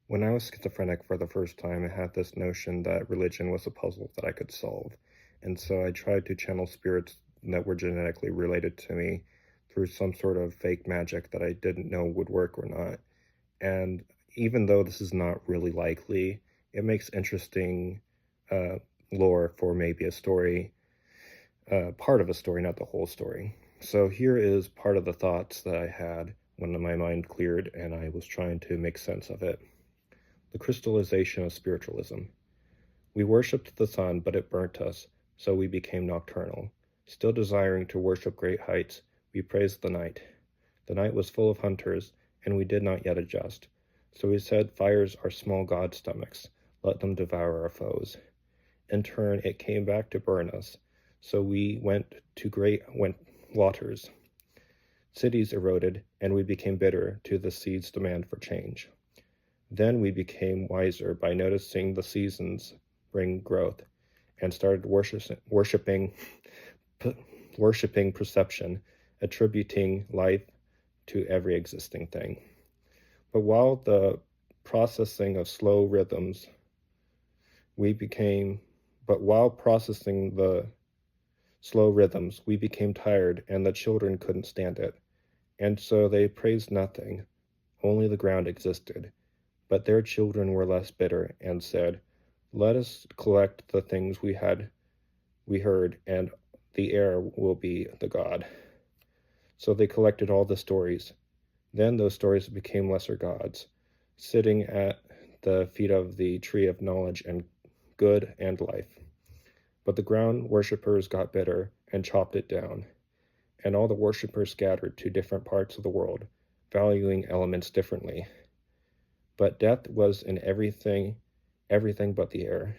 When I was schizophrenic for the first time, I had this notion that religion was a puzzle that I could solve. And so I tried to channel spirits that were genetically related to me through some sort of fake magic that I didn't know would work or not. And even though this is not really likely, it makes interesting uh, lore for maybe a story, part of a story, not the whole story. So here is part of the thoughts that I had when my mind cleared and I was trying to make sense of it. The crystallization of spiritualism. We worshipped the sun, but it burnt us, so we became nocturnal. Still desiring to worship great heights, we praised the night. The night was full of hunters, and we did not yet adjust. So we said, fires are small god stomachs, let them devour our foes. In turn, it came back to burn us, so we went to great waters. Cities eroded, and we became bitter to the sea's demand for change. Then we became wiser by noticing the seasons bring growth and started worshiping perception, attributing life to every existing thing. But while the processing of slow rhythms, we became but while processing the slow rhythms, we became tired and the children couldn't stand it. And so they praised nothing, only the ground existed. But their children were less bitter and said, let us collect the things we heard, and the air will be the god. So they collected all the stories. Then those stories became lesser gods, sitting at the feet of the tree of knowledge and good and life. But the ground worshippers got bitter and chopped it down, and all the worshippers scattered to different parts of the world, valuing elements differently. But death was in everything but the air.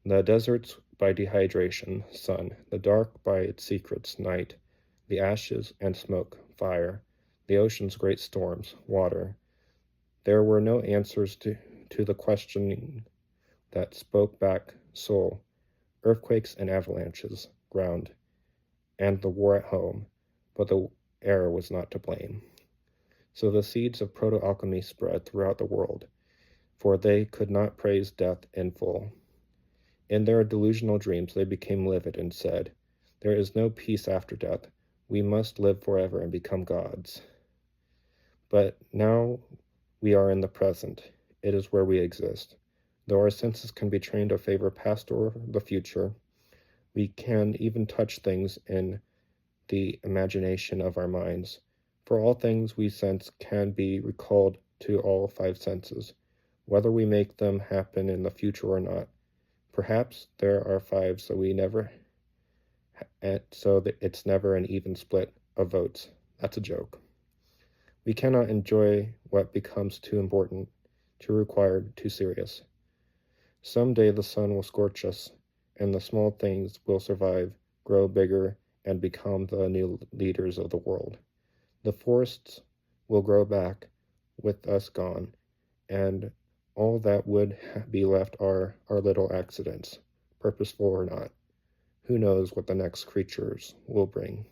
The deserts by dehydration, sun, the dark by its secrets, night, the ashes and smoke, fire, the ocean's great storms, water. There were no answers to the questioning that spoke back, soul, earthquakes and avalanches, ground, and the war at home, but the air was not to blame. So the seeds of proto-alchemy spread throughout the world, for they could not praise death in full. In their delusional dreams they became livid and said, there is no peace after death. We must live forever and become gods. But now we are in the present. It is where we exist. Though our senses can be trained to favor past or the future, we can even touch things in the imagination of our minds. For all things we sense can be recalled to all five senses, whether we make them happen in the future or not. Perhaps there are five, so that it's never an even split of votes. That's a joke. We cannot enjoy what becomes too important, too required, too serious. Someday the sun will scorch us, and the small things will survive, grow bigger, and become the new leaders of the world. The forests will grow back, with us gone, and all that would be left are our little accidents, purposeful or not. Who knows what the next creatures will bring?